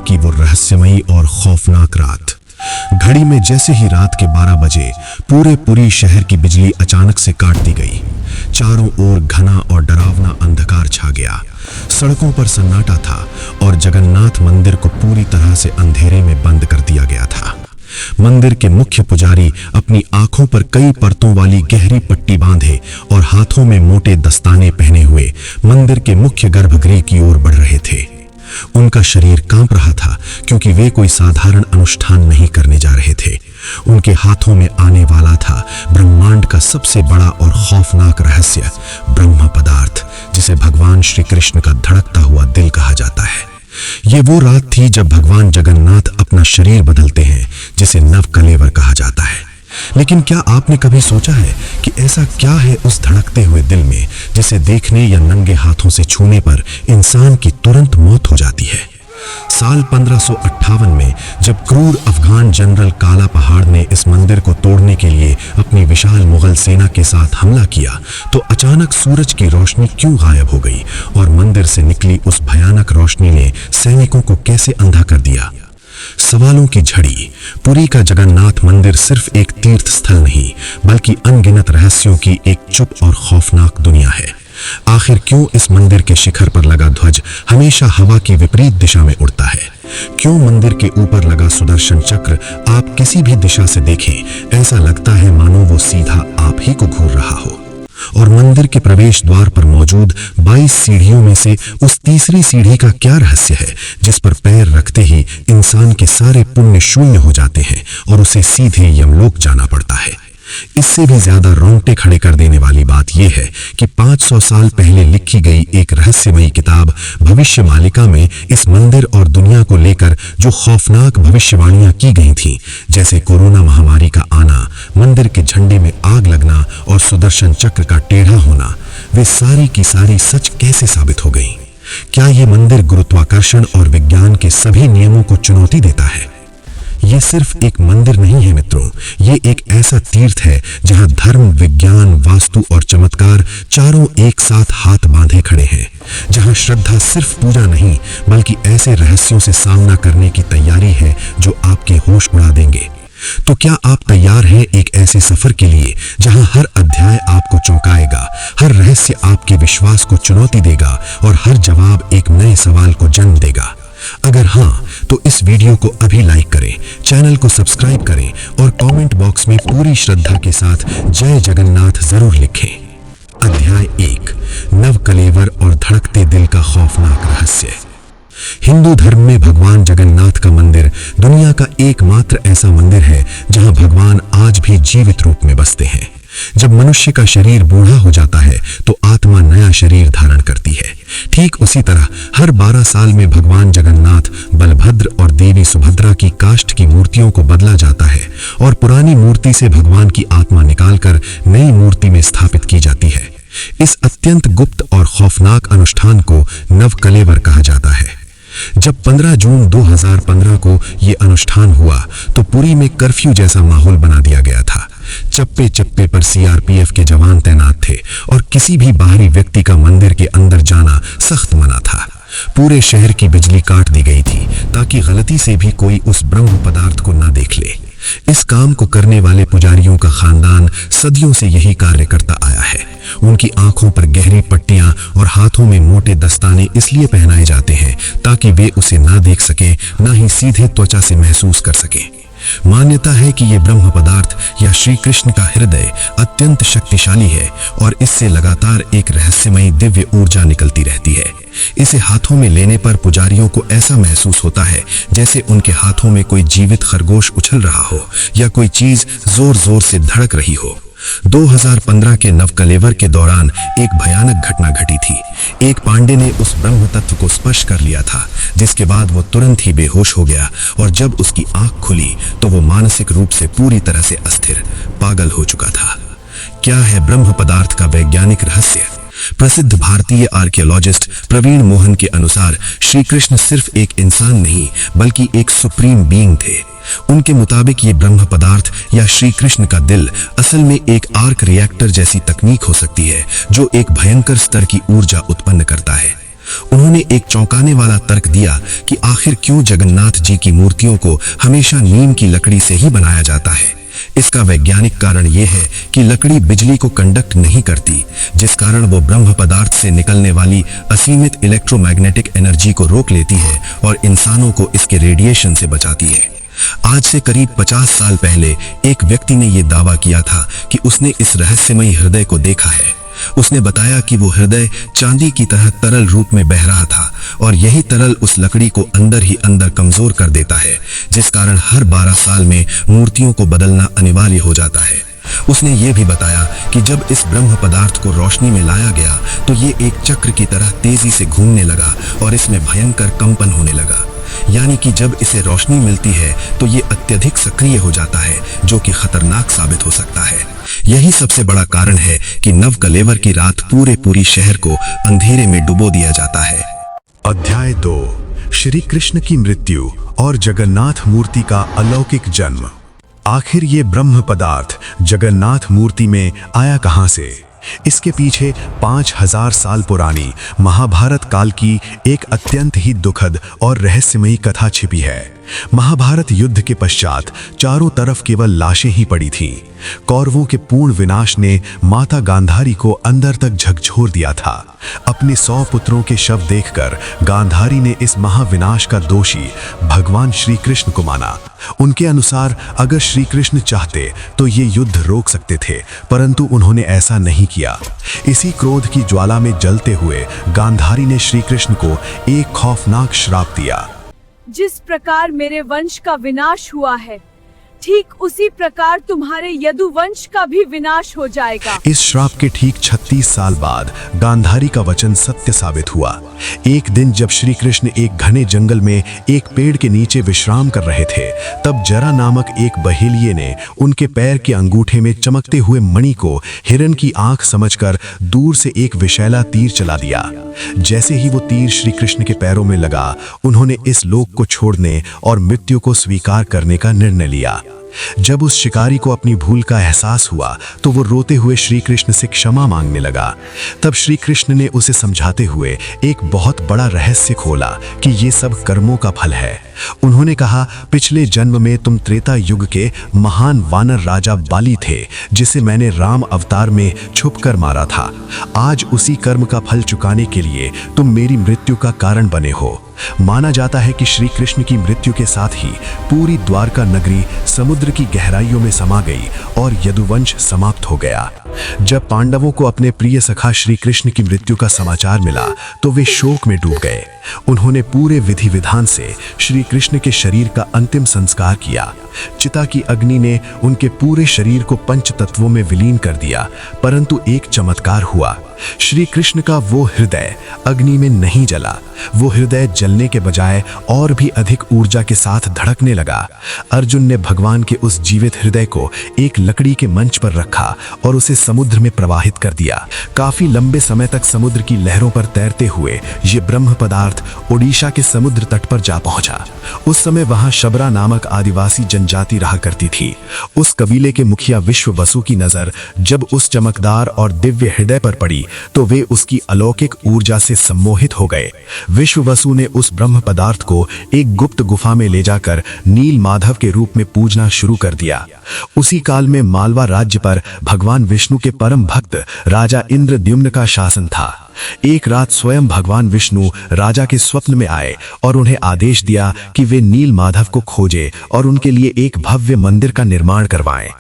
की वो रहस्यमयी और खौफनाक रात। घड़ी में जैसे ही रात के 12 बजे पूरे शहर की बिजली अचानक से काट दी गई। चारों ओर घना और डरावना अंधकार छा गया। सड़कों पर सन्नाटा था और जगन्नाथ मंदिर को पूरी तरह से अंधेरे में बंद कर दिया गया था। मंदिर के मुख्य पुजारी अपनी आंखों पर कई परतों वाली गहरी पट्टी बांधे और हाथों में मोटे दस्ताने पहने हुए मंदिर के मुख्य गर्भगृह की ओर बढ़ रहे थे। उनका शरीर कांप रहा था क्योंकि वे कोई साधारण अनुष्ठान नहीं करने जा रहे थे। उनके हाथों में आने वाला था ब्रह्मांड का सबसे बड़ा और खौफनाक रहस्य, ब्रह्म पदार्थ, जिसे भगवान श्री कृष्ण का धड़कता हुआ दिल कहा जाता है। ये वो रात थी जब भगवान जगन्नाथ अपना शरीर बदलते हैं, जिसे नव कलेवर कहा जाता है। लेकिन क्या आपने कभी सोचा है कि ऐसा क्या है उस धड़कते हुए दिल में, जिसे देखने या नंगे हाथों से छूने पर इंसान की तुरंत मौत हो जाती है? साल 1558 में जब क्रूर अफगान जनरल काला पहाड़ ने इस मंदिर को तोड़ने के लिए अपनी विशाल मुगल सेना के साथ हमला किया, तो अचानक सूरज की रोशनी क्यों गायब हो गई और मंदिर से निकली उस भयानक रोशनी ने सैनिकों को कैसे अंधा कर दिया? सवालों की झड़ी। पुरी का जगन्नाथ मंदिर सिर्फ एक तीर्थ स्थल नहीं, बल्कि अनगिनत रहस्यों की एक चुप और खौफनाक दुनिया है। आखिर क्यों इस मंदिर के शिखर पर लगा ध्वज हमेशा हवा की विपरीत दिशा में उड़ता है? क्यों मंदिर के ऊपर लगा सुदर्शन चक्र आप किसी भी दिशा से देखें ऐसा लगता है मानो वो सीधा आप ही को घूर रहा हो? और मंदिर के प्रवेश द्वार पर मौजूद 22 सीढ़ियों में से उस तीसरी सीढ़ी का क्या रहस्य है, जिस पर पैर रखते ही इंसान के सारे पुण्य शून्य हो जाते हैं और उसे सीधे यमलोक जाना पड़ता है? इससे भी ज्यादा रोंगटे खड़े कर देने वाली बात यह है कि 500 साल पहले लिखी गई एक रहस्यमयी किताब भविष्य मालिका में इस मंदिर और दुनिया को लेकर जो खौफनाक भविष्यवाणियां की गई थीं, जैसे कोरोना महामारी का आना, मंदिर के झंडे में आग लगना और सुदर्शन चक्र का टेढ़ा होना, वे सारी की सारी सच कैसे साबित हो गई? क्या ये मंदिर गुरुत्वाकर्षण और विज्ञान के सभी नियमों को चुनौती देता है? ये सिर्फ एक मंदिर नहीं है मित्रों, ये एक ऐसा तीर्थ है जहां धर्म, विज्ञान, वास्तु और चमत्कार चारों एक साथ हाथ बांधे खड़े हैं। जहां श्रद्धा सिर्फ पूजा नहीं, बल्कि ऐसे रहस्यों से सामना करने की तैयारी है जो आपके होश उड़ा देंगे। तो क्या आप तैयार हैं एक ऐसे सफर के लिए जहां हर अध्याय आपको चौंकाएगा, हर रहस्य आपके विश्वास को चुनौती देगा और हर जवाब एक नए सवाल को जन्म देगा? अगर हाँ, तो इस वीडियो को अभी लाइक करें, चैनल को सब्सक्राइब करें और कमेंट बॉक्स में पूरी श्रद्धा के साथ जय जगन्नाथ जरूर लिखें। अध्याय 1, नव कलेवर और धड़कते दिल का खौफनाक रहस्य। हिंदू धर्म में भगवान जगन्नाथ का मंदिर दुनिया का एकमात्र ऐसा मंदिर है जहां भगवान आज भी जीवित रूप में बसते हैं। जब मनुष्य का शरीर बूढ़ा हो जाता है तो आत्मा नया शरीर धारण करती है। ठीक उसी तरह हर 12 साल में भगवान जगन्नाथ, बलभद्र और देवी सुभद्रा की काष्ठ की मूर्तियों को बदला जाता है और पुरानी मूर्ति से भगवान की आत्मा निकालकर नई मूर्ति में स्थापित की जाती है। इस अत्यंत गुप्त और खौफनाक अनुष्ठान को नव कलेवर कहा जाता है। जब 15 जून 2015 को ये अनुष्ठान हुआ तो पुरी में कर्फ्यू जैसा माहौल बना दिया गया था। चप्पे चप्पे पर सीआरपीएफ के जवान तैनात थे और किसी भी बाहरी व्यक्ति का मंदिर के अंदर जाना सख्त मना था। पूरे शहर की बिजली काट दी गई थी ताकि गलती से भी कोई उस ब्रह्म पदार्थ को न देख ले। इस काम को करने वाले पुजारियों का खानदान सदियों से यही कार्य करता आया है। उनकी आंखों पर गहरी पट्टियां और हाथों में मोटे दस्ताने इसलिए पहनाए जाते हैं ताकि वे उसे ना देख सके, ना ही सीधे त्वचा से महसूस कर सके। मान्यता है कि ये ब्रह्म पदार्थ या श्री कृष्ण का हृदय अत्यंत शक्तिशाली है और इससे लगातार एक रहस्यमयी दिव्य ऊर्जा निकलती रहती है। इसे हाथों में लेने पर पुजारियों को ऐसा महसूस होता है जैसे उनके हाथों में कोई जीवित खरगोश उछल रहा हो या कोई चीज जोर जोर से धड़क रही हो। 2015 के नव कलेवर के दौरान एक भयानक घटना घटी थी। एक पांडे ने उस ब्रह्म तत्व को स्पर्श कर लिया था, जिसके बाद वो तुरंत ही बेहोश हो गया और जब उसकी आंख खुली तो वो मानसिक रूप से पूरी तरह से अस्थिर, पागल हो चुका था। क्या है ब्रह्म पदार्थ का वैज्ञानिक रहस्य? प्रसिद्ध भारतीय आर्कियोलॉजिस्ट प्रवीण मोहन के अनुसार श्री कृष्ण सिर्फ एक इंसान नहीं बल्कि एक सुप्रीम बीइंग थे। उनके मुताबिक ये ब्रह्म पदार्थ या श्री कृष्ण का दिल असल में एक आर्क रिएक्टर जैसी तकनीक हो सकती है जो एक भयंकर स्तर की ऊर्जा उत्पन्न करता है। उन्होंने एक चौंकाने वाला तर्क दिया कि आखिर क्यों जगन्नाथ जी की मूर्तियों को हमेशा नीम की लकड़ी से ही बनाया जाता है। इसका वैज्ञानिक कारण यह है कि लकड़ी बिजली को कंडक्ट नहीं करती, जिस कारण वो ब्रह्म पदार्थ से निकलने वाली असीमित इलेक्ट्रोमैग्नेटिक एनर्जी को रोक लेती है और इंसानों को इसके रेडिएशन से बचाती है। आज से करीब 50 साल पहले एक व्यक्ति ने यह दावा किया था कि उसने इस रहस्यमयी हृदय को देखा है। उसने बताया कि वो हृदय चांदी की तरह तरल रूप में बह रहा था और यही तरल उस लकड़ी को अंदर ही अंदर कमजोर कर देता है, जिस कारण हर 12 साल में मूर्तियों को बदलना अनिवार्य हो जाता है। उसने ये भी बताया कि जब इस ब्रह्म पदार्थ को रोशनी में लाया गया तो ये एक चक्र की तरह तेजी से घूमने लगा और इसमें भयंकर कंपन होने लगा। यानी कि जब इसे रोशनी मिलती है तो ये अत्यधिक सक्रिय हो जाता है, जो कि खतरनाक साबित हो सकता है। यही सबसे बड़ा कारण है कि नवकलेवर की रात पूरे शहर को अंधेरे में डुबो दिया जाता है। अध्याय 2, श्री कृष्ण की मृत्यु और जगन्नाथ मूर्ति का अलौकिक जन्म। आखिर ये ब्रह्म पदार्थ जगन्नाथ मूर्ति में आया कहां से? इसके पीछे 5000 साल पुरानी महाभारत काल की एक अत्यंत ही दुखद और रहस्यमयी कथा छिपी है। महाभारत युद्ध के पश्चात चारों तरफ केवल लाशें ही पड़ी थीं। कौरवों के पूर्ण विनाश ने माता गांधारी को अंदर तक झकझोर दिया था। अपने 100 पुत्रों के शव देखकर गांधारी ने इस महाविनाश का दोषी भगवान श्री कृष्ण को माना। उनके अनुसार अगर श्री कृष्ण चाहते तो ये युद्ध रोक सकते थे, परंतु उन्होंने ऐसा नहीं किया। इसी क्रोध की ज्वाला में जलते हुए गांधारी ने श्री कृष्ण को एक खौफनाक श्राप दिया। जिस प्रकार मेरे वंश का विनाश हुआ है, ठीक उसी प्रकार तुम्हारे यदुवंश का भी विनाश हो जाएगा। इस श्राप के ठीक 36 साल बाद गांधारी का वचन सत्य साबित हुआ। एक दिन जब श्री कृष्ण एक घने जंगल में एक पेड़ के नीचे विश्राम कर रहे थे, तब जरा नामक एक बहेलिये ने उनके पैर के अंगूठे में चमकते हुए मणि को हिरण की आंख समझकर दूर से एक विषैला तीर चला दिया। जैसे ही वो तीर श्री कृष्ण के पैरों में लगा, उन्होंने इस लोक को छोड़ने और मृत्यु को स्वीकार करने का निर्णय लिया। जब उस शिकारी को अपनी भूल का एहसास हुआ तो वो रोते हुए श्री कृष्ण से क्षमा मांगने लगा। तब श्री कृष्ण ने उसे समझाते हुए एक बहुत बड़ा रहस्य खोला कि ये सब कर्मों का फल है। उन्होंने कहा, पिछले जन्म में तुम त्रेता युग के महान वानर राजा बाली थे, जिसे मैंने राम अवतार में छुपकर मारा था। आज उसी कर्म का फल चुकाने के लिए तुम मेरी मृत्यु का कारण बने हो। माना जाता है कि श्री कृष्ण की मृत्यु के साथ ही पूरी द्वारका नगरी समुद्र की गहराइयों में समा गई और यदुवंश समाप्त हो गया। जब पांडवों को अपने प्रिय सखा श्री कृष्ण की मृत्यु का समाचार मिला तो वे शोक में डूब गए। उन्होंने पूरे विधि विधान से श्री कृष्ण के शरीर का अंतिम संस्कार किया। चिता की अग्नि ने उनके पूरे शरीर को पंच तत्वों में विलीन कर दिया, परंतु एक चमत्कार हुआ। श्री कृष्ण का वो हृदय अग्नि में नहीं जला। वो हृदय जलने के बजाय और भी अधिक ऊर्जा के साथ धड़कने लगा। अर्जुन ने भगवान के उस जीवित हृदय को एक लकड़ी के मंच पर रखा और उसे समुद्र में प्रवाहित कर दिया। काफी लंबे समय तक समुद्र की लहरों पर तैरते हुए ये ब्रह्म पदार्थ ओडिशा के समुद्र तट पर जा पहुंचा। उस समय वहां शबरा नामक आदिवासी जनजाति रहा करती थी। उस कबीले के मुखिया विश्ववसु की नजर जब उस चमकदार और दिव्य हृदय पर पड़ी तो वे उसकी अलौकिक ऊर्जा से सम्मोहित हो गए। विश्ववसु ने उस ब्रह्म पदार्थ को एक गुप्त गुफा में ले जाकर नील माधव के रूप में पूजना शुरू कर दिया। उसी काल में मालवा राज्य पर भगवान विष्णु के परम भक्त राजा इंद्रद्युम्न का शासन था। एक रात स्वयं भगवान विष्णु राजा के स्वप्न में आए और उन्हें आदेश दिया कि वे नील माधव को खोजें और उनके लिए एक भव्य मंदिर का निर्माण करवाएं।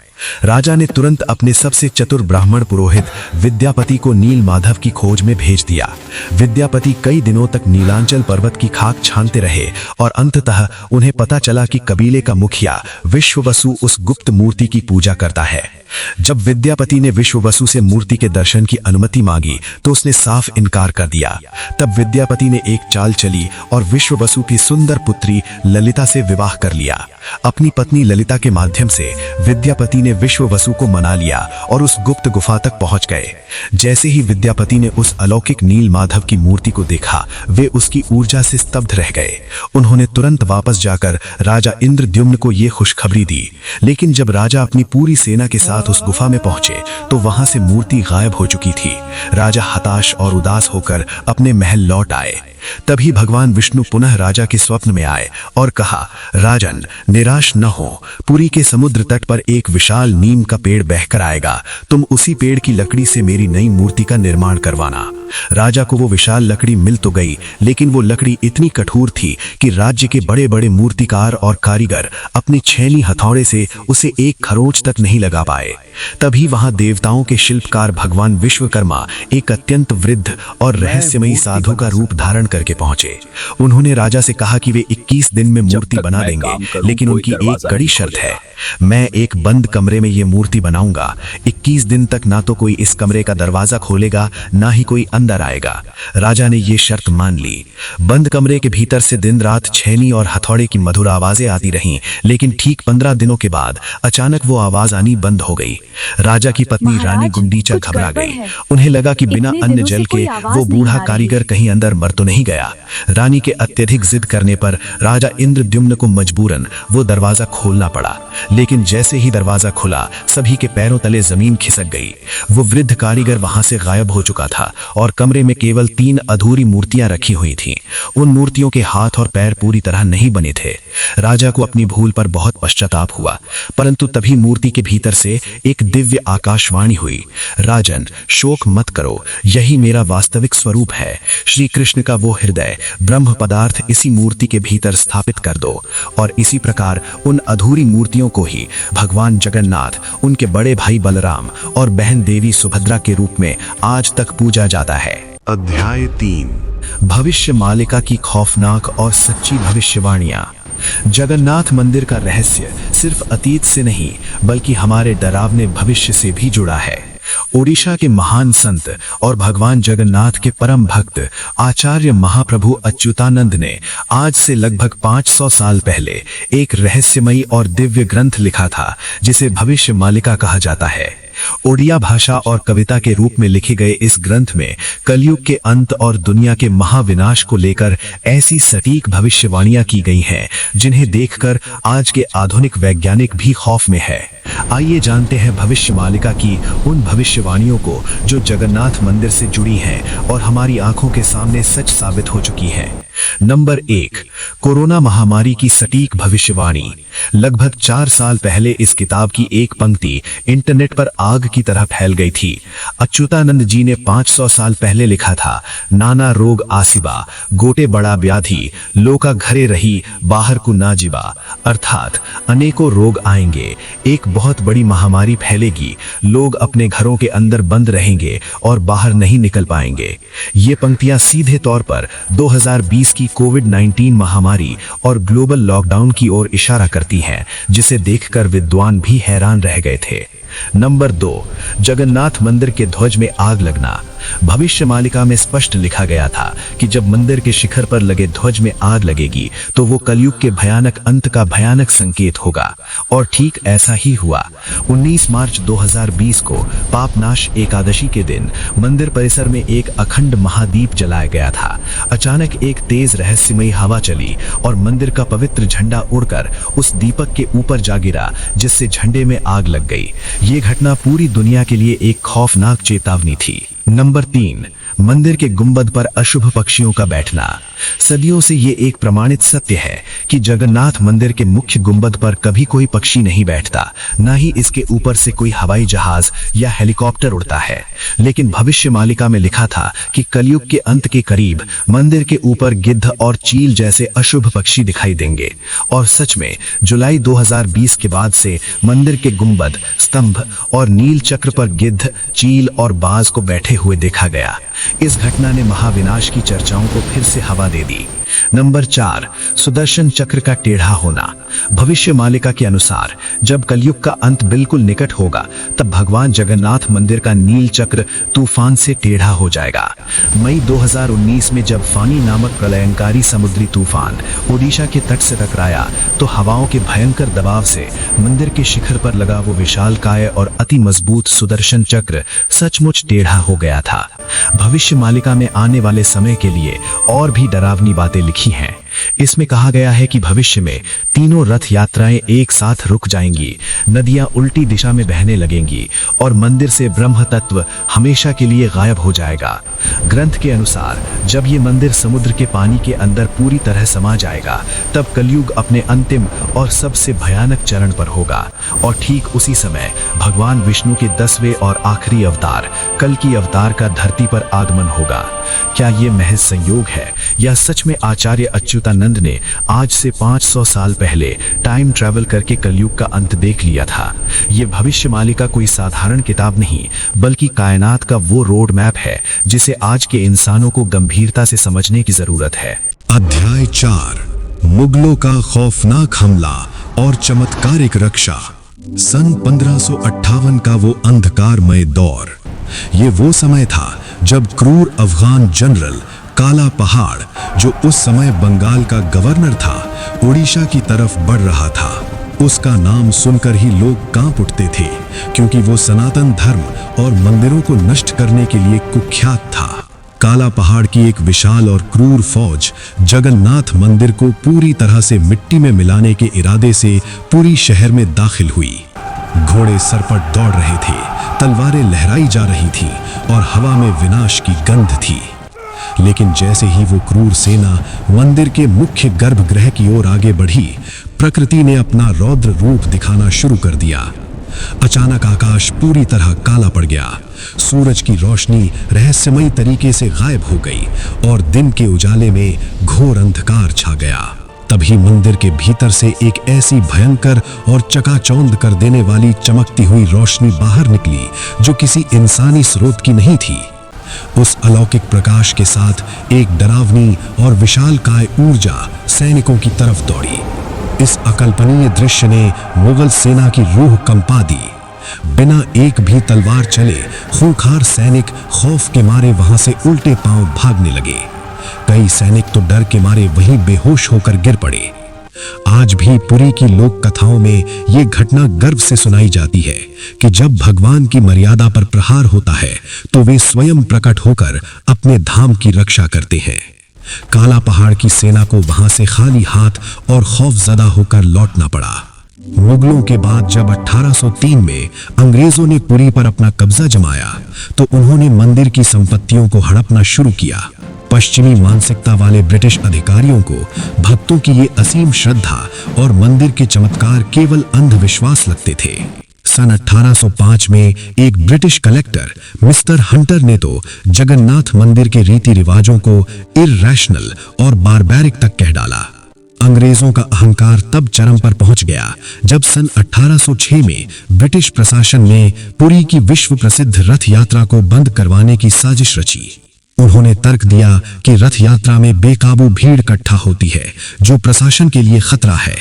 राजा ने तुरंत अपने सबसे चतुर ब्राह्मण पुरोहित विद्यापति को नील माधव की खोज में भेज दिया। विद्यापति कई दिनों तक नीलांचल पर्वत की खाक छानते रहे और अंततः उन्हें पता चला कि कबीले का मुखिया विश्ववसु उस गुप्त मूर्ति की पूजा करता है। जब विद्यापति ने विश्ववसु से मूर्ति के दर्शन की अनुमति मांगी तो उसने साफ इनकार कर दिया। तब विद्यापति ने एक चाल चली और विश्ववसु की सुंदर पुत्री ललिता से विवाह कर लिया। अपनी पत्नी ललिता के माध्यम से विद्यापति ने ने विश्व वसु को मना लिया और उस गुप्त गुफा तक पहुंच गए। जैसे ही विद्यापति ने उस अलौकिक नील माधव की मूर्ति को देखा, वे उसकी ऊर्जा से स्तब्ध रह गए। उन्होंने तुरंत वापस जाकर राजा इंद्रद्युम्न को यह खुशखबरी दी, लेकिन जब राजा अपनी पूरी सेना के साथ उस गुफा में पहुंचे तो वहां से मूर्ति गायब हो चुकी थी। राजा हताश और उदास होकर अपने महल लौट आए। तभी भगवान विष्णु पुनः राजा के स्वप्न में आए और कहा, राजन, निराश न हो, पुरी के समुद्र तट पर एक विशाल नीम का पेड़ बहकर आएगा। तुम उसी पेड़ की लकड़ी से मेरी नई मूर्ति का निर्माण करवाना। राजा को वो विशाल लकड़ी मिल तो गई, लेकिन वो लकड़ी इतनी कठोर थी कि राज्य के बड़े बड़े मूर्तिकार और कारीगर अपनी छेली हथौड़े से उसे एक खरोंच तक नहीं लगा पाए। तभी वहां देवताओं के शिल्पकार भगवान विश्वकर्मा एक अत्यंत वृद्ध और रहस्यमयी साधु का रूप धारण करके पहुंचे। उन्होंने राजा से कहा कि वे 21 दिन में मूर्ति बना देंगे, लेकिन उनकी एक कड़ी शर्त है। मैं एक बंद कमरे में ये मूर्ति बनाऊंगा। 21 दिन तक ना तो कोई इस कमरे का दरवाजा खोलेगा, ना ही कोई अंदर आएगा। राजा ने ये शर्त मान ली। बंद कमरे के भीतर से दिन रात छेनी और हथौड़े की मधुर आवाजें आती रहीं, लेकिन ठीक 15 दिनों के बाद अचानक वो आवाज आनी बंद हो गई। राजा की पत्नी रानी गुंडीचा घबरा गई। उन्हें लगा कि बिना अन्न जल के वो बूढ़ा कारीगर कहीं अंदर मर तो नहीं गया। रानी के अत्यधिक जिद करने पर राजा इंद्रद्युम्न को मजबूरन वो दरवाजा खोलना पड़ा, लेकिन जैसे ही दरवाजा खुला, सभी के पैरों तले जमीन खिसक गई। वो वृद्ध कारीगर वहां से गायब हो चुका था और कमरे में केवल 3 अधूरी मूर्तियां रखी हुई थीं। उन मूर्तियों के हाथ और पैर पूरी तरह नहीं बने थे। राजा को अपनी भूल पर बहुत पश्चाताप हुआ, परंतु तभी मूर्ति के भीतर से एक दिव्य आकाशवाणी हुई, राजन, शोक मत करो, यही मेरा वास्तविक स्वरूप है। श्री कृष्ण का वो हृदय ब्रह्म पदार्थ इसी मूर्ति के भीतर स्थापित कर दो। और इसी प्रकार उन अधूरी मूर्तियों को ही भगवान जगन्नाथ, उनके बड़े भाई बलराम और बहन देवी सुभद्रा के रूप में आज तक पूजा जाता है। अध्याय 3। भविष्य मालिका की खौफनाक और सच्ची भविष्यवाणियां। जगन्नाथ मंदिर का रहस्य सिर्फ अतीत से नहीं, बल्कि हमारे डरावने भविष्य से भी जुड़ा है। ओडिशा के महान संत और भगवान जगन्नाथ के परम भक्त आचार्य महाप्रभु अच्युतानंद ने आज से लगभग 500 साल पहले एक रहस्यमयी और दिव्य ग्रंथ लिखा था, जिसे भविष्य मालिका कहा जाता है। ओडिया भाषा और कविता के रूप में लिखे गए इस ग्रंथ में कलयुग के अंत और दुनिया के महाविनाश को लेकर ऐसी सटीक भविष्यवाणियां की गई हैं, जिन्हें देखकर आज के आधुनिक वैज्ञानिक भी खौफ में है। आइए जानते हैं भविष्य मालिका की उन भविष्यवाणियों को जो जगन्नाथ मंदिर से जुड़ी हैं और हमारी आंखों के सामने सच साबित हो चुकी हैं। नंबर 1, कोरोना महामारी की सटीक भविष्यवाणी। लगभग 4 साल पहले इस किताब की एक पंक्ति इंटरनेट पर आग की तरह फैल गई थी। अच्युतानंद जी ने 500 साल पहले लिखा था, नाना रोग आसिबा, गोटे बड़ा व्याधि, लोका घरे रही, बाहर को ना जिबा। अर्थात अनेकों रोग आएंगे, एक बहुत बड़ी महामारी फैलेगी, लोग अपने घरों के अंदर बंद रहेंगे और बाहर नहीं निकल पाएंगे। ये पंक्तियां सीधे तौर पर 2020 की कोविड-19 महामारी और ग्लोबल लॉकडाउन की ओर इशारा करती हैं, जिसे देखकर विद्वान भी हैरान रह गए थे। नंबर 2, जगन्नाथ मंदिर के ध्वज में आग लगना। भविष्य मालिका में स्पष्ट लिखा गया था कि जब मंदिर के शिखर पर लगे ध्वज में आग लगेगी तो वो कलयुग के भयानक अंत का भयानक संकेत होगा। और ठीक ऐसा ही हुआ। 19 मार्च 2020 को पापनाश एकादशी के दिन मंदिर परिसर में एक अखंड महादीप जलाया गया था। अचानक एक तेज रहस्यमयी हवा चली और मंदिर का पवित्र झंडा उड़कर उस दीपक के ऊपर जा गिरा, जिससे झंडे में आग लग गई। ये घटना पूरी दुनिया के लिए एक खौफनाक चेतावनी थी। नंबर 3, मंदिर के गुंबद पर अशुभ पक्षियों का बैठना। सदियों से ये एक प्रमाणित सत्य है कि जगन्नाथ मंदिर के मुख्य गुंबद पर कभी कोई पक्षी नहीं बैठता, ना ही इसके ऊपर से कोई हवाई जहाज या हेलीकॉप्टर उड़ता है। लेकिन भविष्य मालिका में लिखा था कि कलयुग के अंत के करीब मंदिर के ऊपर गिद्ध और चील जैसे अशुभ पक्षी दिखाई देंगे। और सच में जुलाई 2020 के बाद से मंदिर के गुंबद, स्तंभ और नील चक्र पर गिद्ध, चील और बाज को बैठे हुए देखा गया। इस घटना ने महाविनाश की चर्चाओं को फिर से हवा दे दी। नंबर 4, सुदर्शन चक्र का टेढ़ा होना। भविष्य मालिका के अनुसार जब कलयुग का अंत बिल्कुल निकट होगा तब भगवान जगन्नाथ मंदिर का नील चक्र तूफान से टेढ़ा हो जाएगा। मई 2019 में जब फानी नामक प्रलयंकारी समुद्री तूफान ओडिशा के तट से टकराया तो हवाओं के भयंकर दबाव से मंदिर के शिखर पर लगा वो विशालकाय और अति मजबूत सुदर्शन चक्र सचमुच टेढ़ा हो गया था। भविष्य मालिका में आने वाले समय के लिए और भी डरावनी बातें लिखी हैं। इसमें कहा गया है कि भविष्य में तीनों रथ यात्राएं एक साथ रुक जाएंगी, नदियां उल्टी दिशा में बहने लगेंगी और मंदिर से ब्रह्म तत्व हमेशा के लिए गायब हो जाएगा। ग्रंथ के अनुसार जब ये मंदिर समुद्र के पानी के अंदर पूरी तरह समा जाएगा तब कलयुग अपने अंतिम और सबसे भयानक चरण पर होगा और ठीक उसी समय भगवान विष्णु के 10वें और आखिरी अवतार कल्कि अवतार का धरती पर आगमन होगा। क्या ये महज संयोग है या सच में आचार्य अच्युतानंद ने आज से 500 साल पहले टाइम ट्रैवल करके कलयुग का अंत देख लिया था? ये भविष्य मालिका कोई साधारण किताब नहीं बल्कि कायनात का वो रोड मैप है जिसे आज के इंसानों को गंभीरता से समझने की जरूरत है। अध्याय 4, मुगलों का खौफनाक हमला और चमत्कारिक रक्षा। सन 1558 का वो अंधकारमय दौर। ये वो समय था जब क्रूर अफगान जनरल काला पहाड़, जो उस समय बंगाल का गवर्नर था, ओडिशा की तरफ बढ़ रहा था। उसका नाम सुनकर ही लोग कांप उठते थे क्योंकि वो सनातन धर्म और मंदिरों को नष्ट करने के लिए कुख्यात था। काला पहाड़ की एक विशाल और क्रूर फौज जगन्नाथ मंदिर को पूरी तरह से मिट्टी में मिलाने के इरादे से पूरी शहर में दाखिल हुई। घोड़े सरपट दौड़ रहे थे, तलवारें लहराई जा रही थी और हवा में विनाश की गंध थी। लेकिन जैसे ही वो क्रूर सेना मंदिर के मुख्य गर्भगृह की ओर आगे बढ़ी, प्रकृति ने अपना रौद्र रूप दिखाना शुरू कर दिया। अचानक आकाश पूरी तरह काला पड़ गया, सूरज की रोशनी रहस्यमयी तरीके से गायब हो गई और दिन के उजाले में घोर अंधकार छा गया। तभी मंदिर के भीतर से एक ऐसी भयंकर और चकाचौंध कर देने वाली चमकती हुई रोशनी बाहर निकली जो किसी इंसानी स्रोत की नहीं थी। उस अलौकिक प्रकाश के साथ एक डरावनी और विशालकाय ऊर्जा सैनिकों की तरफ दौड़ी। इस अकल्पनीय दृश्य ने मुगल सेना की रूह कंपा दी। बिना एक भी तलवार चले खूंखार सैनिक खौफ के मारे वहां से उल्टे पांव भागने लगे। कई सैनिक तो डर के मारे वहीं बेहोश होकर गिर पड़े। आज भी पुरी की लोक कथाओं में ये घटना गर्व से सुनाई जाती है कि जब भगवान की मर्यादा पर प्रहार होता है तो वे स्वयं प्रकट होकर अपने धाम की रक्षा करते हैं। काला पहाड़ की सेना को वहां से खाली हाथ और खौफजदा होकर लौटना पड़ा। मुगलों के बाद जब 1803 में अंग्रेजों ने पुरी पर अपना कब्जा जमाया तो उन्होंने मंदिर की संपत्तियों को हड़पना शुरू किया। पश्चिमी मानसिकता वाले ब्रिटिश अधिकारियों को भक्तों की ये असीम श्रद्धा और मंदिर के चमत्कार केवल अंधविश्वास लगते थे। सन 1805 में एक ब्रिटिश कलेक्टर मिस्टर हंटर ने तो जगन्नाथ मंदिर के रीति रिवाजों को इरैशनल और बारबैरिक तक कह डाला। अंग्रेजों का अहंकार तब चरम पर पहुंच गया जब सन 1806 में ब्रिटिश प्रशासन ने पुरी की विश्व प्रसिद्ध रथ यात्रा को बंद करवाने की साजिश रची। उन्होंने तर्क दिया कि रथ यात्रा में बेकाबू भीड़ इकट्ठा होती है जो प्रशासन के लिए खतरा है,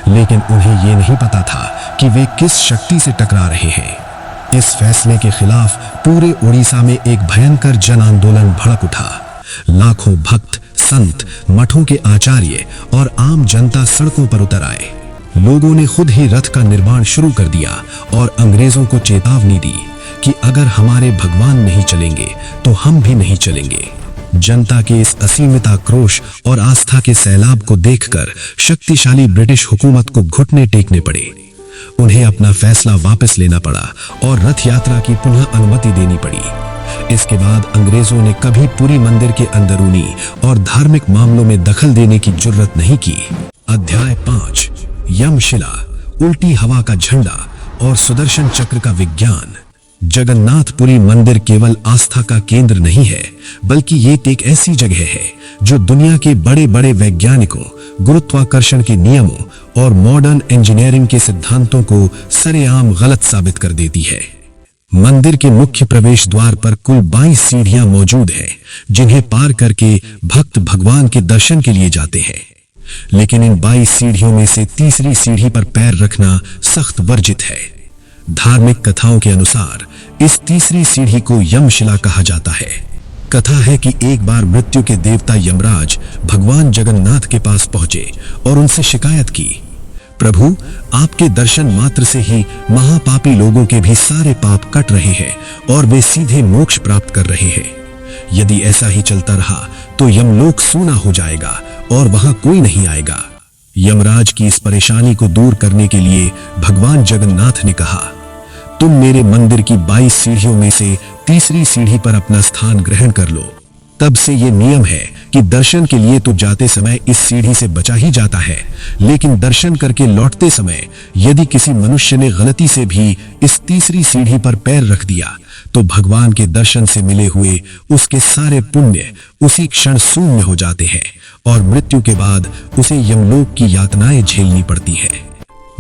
लेकिन उन्हें ये नहीं पता था कि वे किस शक्ति से टकरा रहे हैं। इस फैसले के खिलाफ पूरे उड़ीसा में एक भयंकर जन आंदोलन भड़क उठा। लाखों भक्त, संत, मठों के आचार्य और आम जनता सड़कों पर उतर आए। लोगों ने खुद ही रथ का निर्माण शुरू कर दिया और अंग्रेजों को चेतावनी दी कि अगर हमारे भगवान नहीं चलेंगे तो हम भी नहीं चलेंगे। जनता के इस असीमित आक्रोश और आस्था के सैलाब को देखकर शक्तिशाली ब्रिटिश हुकूमत को घुटने टेकने पड़े। उन्हें अपना फैसला वापस लेना पड़ा और रथ यात्रा की पुनः अनुमति देनी पड़ी। इसके बाद अंग्रेजों ने कभी पुरी मंदिर के अंदरूनी और धार्मिक मामलों में दखल देने की जुर्रत नहीं की। अध्याय 5, यमशिला, उल्टी हवा का झंडा और सुदर्शन चक्र का विज्ञान। जगन्नाथपुरी मंदिर केवल आस्था का केंद्र नहीं है बल्कि ये एक ऐसी जगह है जो दुनिया के बड़े बड़े वैज्ञानिकों, गुरुत्वाकर्षण के नियमों और मॉडर्न इंजीनियरिंग के सिद्धांतों को सरेआम गलत साबित कर देती है। मंदिर के मुख्य प्रवेश द्वार पर कुल 22 सीढ़ियां मौजूद हैं, जिन्हें पार करके भक्त भगवान के दर्शन के लिए जाते हैं। लेकिन इन 22 सीढ़ियों में से तीसरी सीढ़ी पर पैर रखना सख्त वर्जित है। धार्मिक कथाओं के अनुसार इस तीसरी सीढ़ी को यमशिला कहा जाता है। कथा है कि एक बार मृत्यु के देवता यमराज भगवान जगन्नाथ के पास पहुंचे और उनसे शिकायत की, प्रभु, आपके दर्शन मात्र से ही महापापी लोगों के भी सारे पाप कट रहे हैं और वे सीधे मोक्ष प्राप्त कर रहे हैं। यदि ऐसा ही चलता रहा तो यमलोक सूना हो जाएगा और वहां कोई नहीं आएगा। यमराज की इस परेशानी को दूर करने के लिए भगवान जगन्नाथ ने कहा, तुम मेरे मंदिर की 22 सीढ़ियों में से तीसरी सीढ़ी पर अपना स्थान ग्रहण कर लो। तब से ये नियम है कि दर्शन के लिए तो जाते समय इस सीढ़ी से बचा ही जाता है, लेकिन दर्शन करके लौटते समय यदि किसी मनुष्य ने गलती से भी इस तीसरी सीढ़ी पर पैर रख दिया तो भगवान के दर्शन से मिले हुए उसके सारे पुण्य उसी क्षण शून्य हो जाते हैं और मृत्यु के बाद उसे यमलोक की यातनाएं झेलनी पड़ती हैं।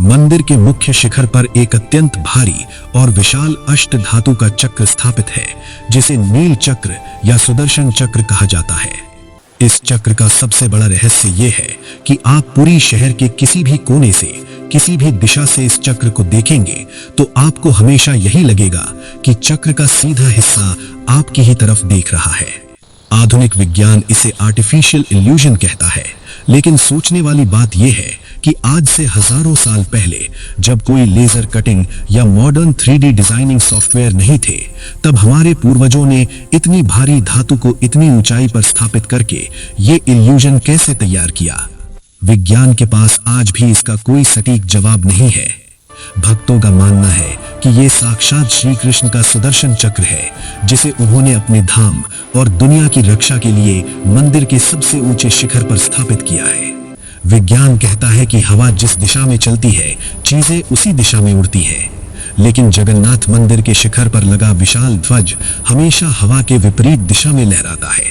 मंदिर के मुख्य शिखर पर एक अत्यंत भारी और विशाल अष्ट धातु का चक्र स्थापित है, जिसे नील चक्र या सुदर्शन चक्र कहा जाता है। इस चक्र का सबसे बड़ा रहस्य यह है कि आप पुरी शहर के किसी भी कोने से, किसी भी दिशा से इस चक्र को देखेंगे तो आपको हमेशा यही लगेगा कि चक्र का सीधा हिस्सा आपकी ही तरफ देख रहा है। आधुनिक विज्ञान इसे आर्टिफिशियल इल्यूजन कहता है, लेकिन सोचने वाली बात यह है कि आज से हजारों साल पहले जब कोई लेजर कटिंग या मॉडर्न 3D डिजाइनिंग सॉफ्टवेयर नहीं थे, तब हमारे पूर्वजों ने इतनी भारी धातु को इतनी ऊंचाई पर स्थापित करके ये इल्यूजन कैसे तैयार किया? विज्ञान के पास आज भी इसका कोई सटीक जवाब नहीं है। भक्तों का मानना है कि ये साक्षात श्री कृष्ण का सुदर्शन चक्र है, जिसे उन्होंने अपने धाम और दुनिया की रक्षा के लिए मंदिर के सबसे ऊंचे शिखर पर स्थापित किया है। विज्ञान कहता है कि हवा जिस दिशा में चलती है, चीजें उसी दिशा में उड़ती हैं, लेकिन जगन्नाथ मंदिर के शिखर पर लगा विशाल ध्वज हमेशा हवा के विपरीत दिशा में लहराता है।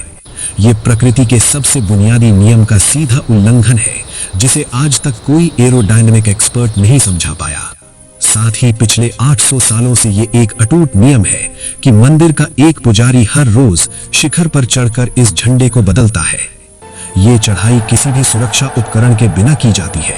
ये प्रकृति के सबसे बुनियादी नियम का सीधा उल्लंघन है, जिसे आज तक कोई एरोडायनेमिक एक्सपर्ट नहीं समझा पाया। साथ ही पिछले 800 सालों से ये एक अटूट नियम है कि मंदिर का एक पुजारी हर रोज शिखर पर चढ़कर इस झंडे को बदलता है। ये चढ़ाई किसी भी सुरक्षा उपकरण के बिना की जाती है।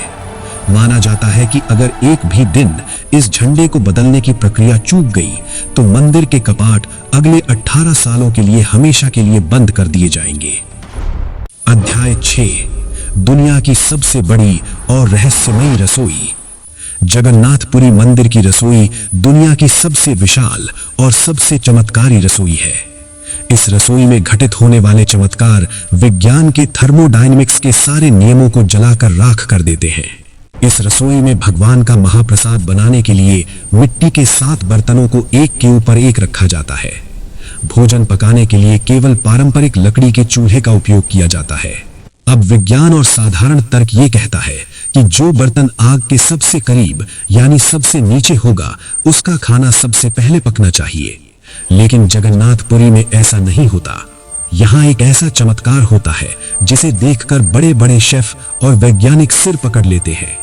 माना जाता है कि अगर एक भी दिन इस झंडे को बदलने की प्रक्रिया चूक गई तो मंदिर के कपाट अगले 18 सालों के लिए हमेशा के लिए बंद कर दिए जाएंगे। अध्याय 6, दुनिया की सबसे बड़ी और रहस्यमयी रसोई। जगन्नाथपुरी मंदिर की रसोई दुनिया की सबसे विशाल और सबसे चमत्कारी रसोई है। इस रसोई में घटित होने वाले चमत्कार विज्ञान के थर्मोडायनेमिक्स के सारे नियमों को जलाकर राख कर देते हैं। इस रसोई में भगवान का महाप्रसाद बनाने के लिए मिट्टी के 7 बर्तनों को एक के ऊपर एक रखा जाता है। भोजन पकाने के लिए केवल पारंपरिक लकड़ी के चूल्हे का उपयोग किया जाता है। अब विज्ञान और साधारण तर्क ये कहता है कि जो बर्तन आग के सबसे करीब यानी सबसे नीचे होगा, उसका खाना सबसे पहले पकना चाहिए। लेकिन जगन्नाथपुरी में ऐसा नहीं होता। यहाँ एक ऐसा चमत्कार होता है जिसे देखकर बड़े बड़े शेफ और वैज्ञानिक सिर पकड़ लेते हैं।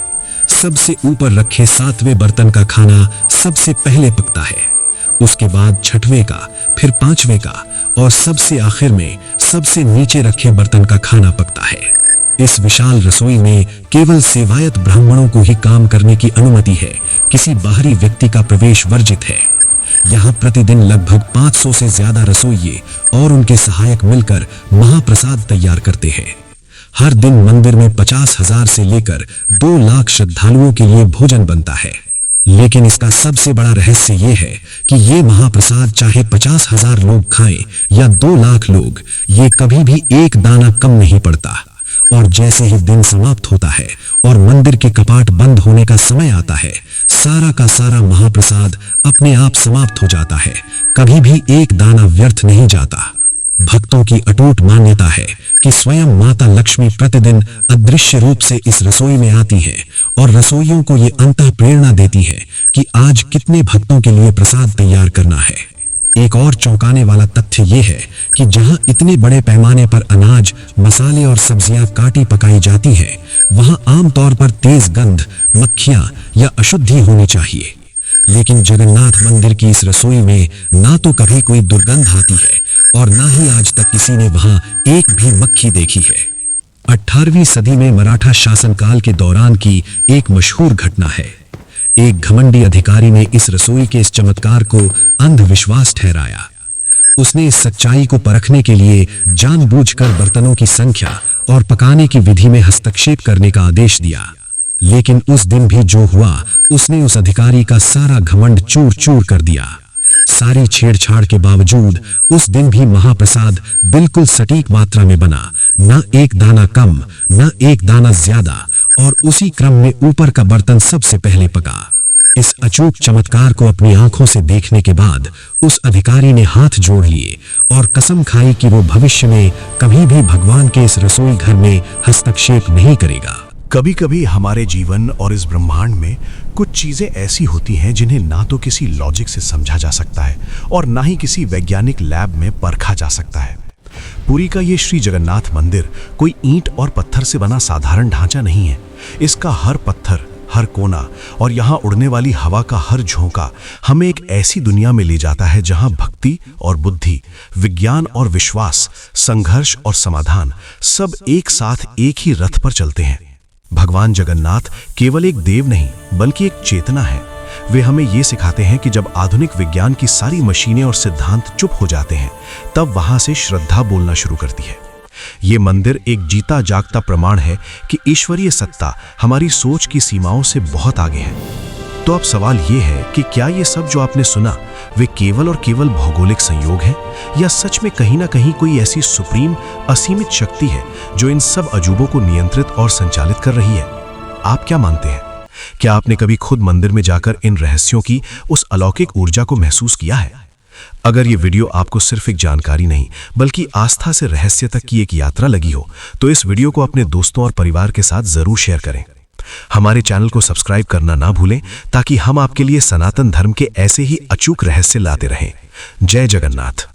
सबसे ऊपर रखे 7वें बर्तन का खाना सबसे पहले पकता है, उसके बाद 6वें का, फिर 5वें का और सबसे आखिर में सबसे नीचे रखे बर्तन का खाना पकता है। इस विशाल रसोई में केवल सेवायत ब्राह्मणों को ही काम करने की अनुमति है, किसी बाहरी व्यक्ति का प्रवेश वर्जित है। यहाँ प्रतिदिन लगभग 500 से ज्यादा रसोइये और उनके सहायक मिलकर महाप्रसाद तैयार करते हैं। हर दिन मंदिर में 50,000 से लेकर 2 लाख श्रद्धालुओं के लिए भोजन बनता है। लेकिन इसका सबसे बड़ा रहस्य ये है कि ये महाप्रसाद चाहे 50,000 लोग खाएं या 2 लाख लोग, ये कभी भी एक दाना कम नहीं पड़ता। और जैसे ही दिन समाप्त होता है और मंदिर के कपाट बंद होने का समय आता है, सारा का सारा महाप्रसाद अपने आप समाप्त हो जाता है। कभी भी एक दाना व्यर्थ नहीं जाता। भक्तों की अटूट मान्यता है कि स्वयं माता लक्ष्मी प्रतिदिन अदृश्य रूप से इस रसोई में आती हैं और रसोइयों को ये अंतः प्रेरणा देती है कि आज कितने भक्तों के लिए प्रसाद तैयार करना है। एक और चौंकाने वाला तथ्य ये है कि जहां इतने बड़े पैमाने पर अनाज, मसाले और सब्जियां काटी पकाई जाती हैं, वहां आमतौर पर तेज गंध, मक्खियां या अशुद्धि होनी चाहिए। लेकिन जगन्नाथ मंदिर की इस रसोई में ना तो कभी कोई दुर्गंध आती है और ना ही आज तक किसी ने वहां एक भी मक्खी देखी है। 18वीं सदी में मराठा शासनकाल के दौरान की एक मशहूर घटना है। एक घमंडी अधिकारी ने इस रसोई के इस चमत्कार को अंधविश्वास ठहराया। उसने इस सच्चाई को परखने के लिए जानबूझकर बर्तनों की संख्या और पकाने की विधि में हस्तक्षेप करने का आदेश दिया। लेकिन उस दिन भी जो हुआ, उसने उस अधिकारी का सारा घमंड चूर चूर कर दिया। सारी छेड़छाड़ के बावजूद उस दिन भी महाप्रसाद बिल्कुल सटीक मात्रा में बना, न एक दाना कम न एक दाना ज्यादा, और उसी क्रम में ऊपर का बर्तन सबसे पहले पका। इस अचूक चमत्कार को अपनी आंखों से देखने के बाद उस अधिकारी ने हाथ जोड़ लिए और कसम खाई कि वो भविष्य में कभी भी भगवान के इस रसोई घर में हस्तक्षेप नहीं करेगा। कभी कभी हमारे जीवन और इस ब्रह्मांड में कुछ चीजें ऐसी होती हैं जिन्हें ना तो किसी लॉजिक से समझा जा सकता है और ना ही किसी वैज्ञानिक लैब में परखा जा सकता है। पुरी का ये श्री जगन्नाथ मंदिर कोई ईंट और पत्थर से बना साधारण ढांचा नहीं है। इसका हर पत्थर, हर कोना और यहाँ उड़ने वाली हवा का हर झोंका हमें एक ऐसी दुनिया में ले जाता है जहाँ भक्ति और बुद्धि, विज्ञान और विश्वास, संघर्ष और समाधान सब एक साथ एक ही रथ पर चलते हैं। भगवान जगन्नाथ केवल एक देव नहीं बल्कि एक चेतना है। वे हमें ये सिखाते हैं कि जब आधुनिक विज्ञान की सारी मशीनें और सिद्धांत चुप हो जाते हैं, तब वहां से श्रद्धा बोलना शुरू करती है। ये मंदिर एक जीता जागता प्रमाण है कि ईश्वरीय सत्ता हमारी सोच की सीमाओं से बहुत आगे है। तो अब सवाल ये है कि क्या ये सब जो आपने सुना वे केवल और केवल भौगोलिक संयोग हैं, या सच में कहीं ना कहीं कोई ऐसी सुप्रीम असीमित शक्ति है जो इन सब अजूबों को नियंत्रित और संचालित कर रही है? आप क्या मानते हैं? क्या आपने कभी खुद मंदिर में जाकर इन रहस्यों की उस अलौकिक ऊर्जा को महसूस किया है? अगर ये वीडियो आपको सिर्फ एक जानकारी नहीं बल्कि आस्था से रहस्य तक की एक यात्रा लगी हो, तो इस वीडियो को अपने दोस्तों और परिवार के साथ जरूर शेयर करें। हमारे चैनल को सब्सक्राइब करना ना भूलें ताकि हम आपके लिए सनातन धर्म के ऐसे ही अचूक रहस्य लाते रहें। जय जगन्नाथ।